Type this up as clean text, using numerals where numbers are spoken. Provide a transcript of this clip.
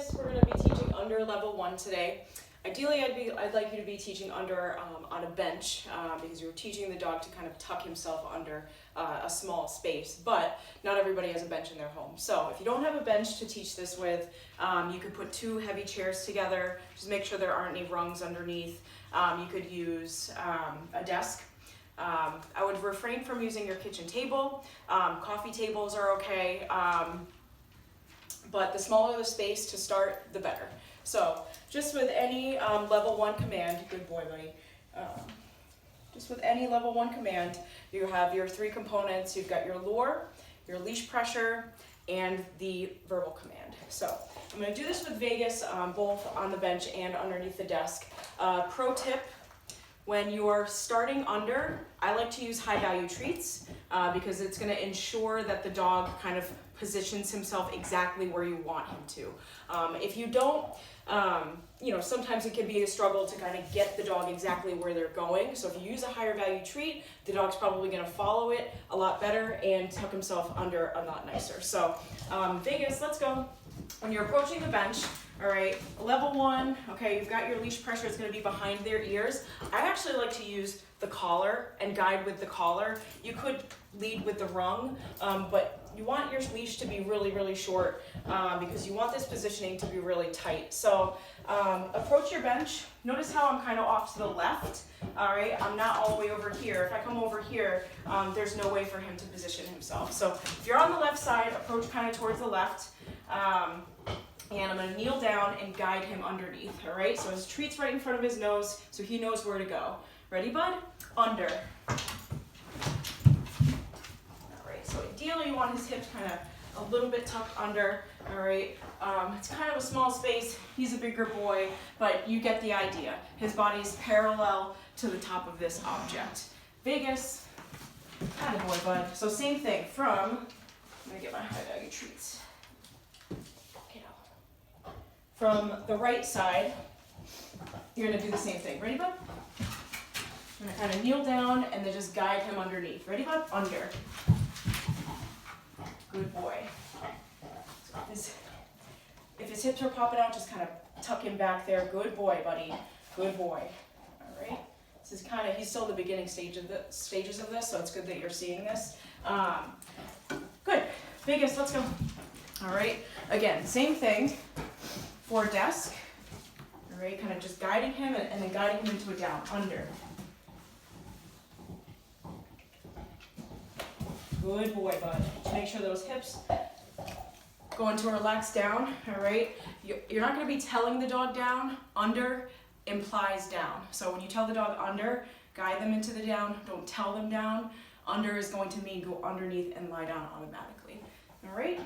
Vegas. We're going to be teaching under level 1 today. Ideally, I'd like you to be teaching under on a bench because you're teaching the dog to kind of tuck himself under a small space, but not everybody has a bench in their home. So if you don't have a bench to teach this with, you could put 2 heavy chairs together. Just make sure there aren't any rungs underneath. You could use a desk. I would refrain from using your kitchen table. Coffee tables are okay, but the smaller the space to start, the better. So just with any level 1 command, good boy, buddy. Just with any level 1 command, you have your 3 components. You've got your lure, your leash pressure, and the verbal command. So I'm going to do this with Vegas, both on the bench and underneath the desk. Pro tip, when you're starting under, I like to use high value treats because it's going to ensure that the dog kind of positions himself exactly where you want him to. If you don't, sometimes it can be a struggle to kind of get the dog exactly where they're going. So if you use a higher value treat, the dog's probably going to follow it a lot better and tuck himself under a lot nicer. So Vegas, let's go. When you're approaching the bench, all right, level 1, okay, you've got your leash pressure, it's going to be behind their ears. I actually like to use the collar and guide with the collar. You could lead with the rung, but you want your leash to be really, really short because you want this positioning to be really tight. So approach your bench. Notice how I'm kind of off to the left. All right, I'm not all the way over here. If I come over here, there's no way for him to position himself. So if you're on the left side, approach kind of towards the left. And I'm going to kneel down and guide him underneath. All right, so his treat's right in front of his nose, so he knows where to go. Ready, bud? Under. So ideally you want his hips kind of a little bit tucked under, all right? It's kind of a small space. He's a bigger boy, but you get the idea. His body's parallel to the top of this object. Vegas, attaboy, bud. So same thing from, I'm gonna get my high value treats. From the right side, you're gonna do the same thing. Ready, bud? I'm gonna kind of kneel down and then just guide him underneath. Ready, bud? Under. Good boy. So if his hips are popping out, just kind of tuck him back there. Good boy, buddy. Good boy. All right. This is kind of, he's still in the beginning stages of this, so it's good that you're seeing this. Good. Vegas, let's go. All right. Again, same thing for desk. All right. Kind of just guiding him and then guiding him into a down. Under. Good boy, bud. Just make sure those hips go into a relaxed down, all right? You're not gonna be telling the dog down. Under implies down. So when you tell the dog under, guide them into the down, don't tell them down. Under is going to mean go underneath and lie down automatically, all right?